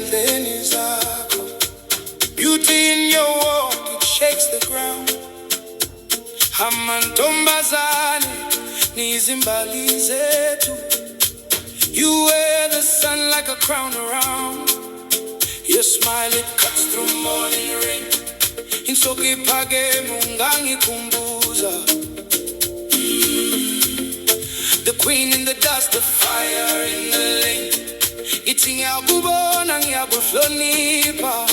ezandleni zakho. Beauty in your walk, it shakes the ground. Amantombazane nizimbali zethu. You wear the sun like a crown around. Your smile, it cuts through morning rain. Insoki phakeme ungangikhumbuza. The queen in the dust, the fire in the lane. Ngithi ngiyakubona, ngiyakuhlonipha.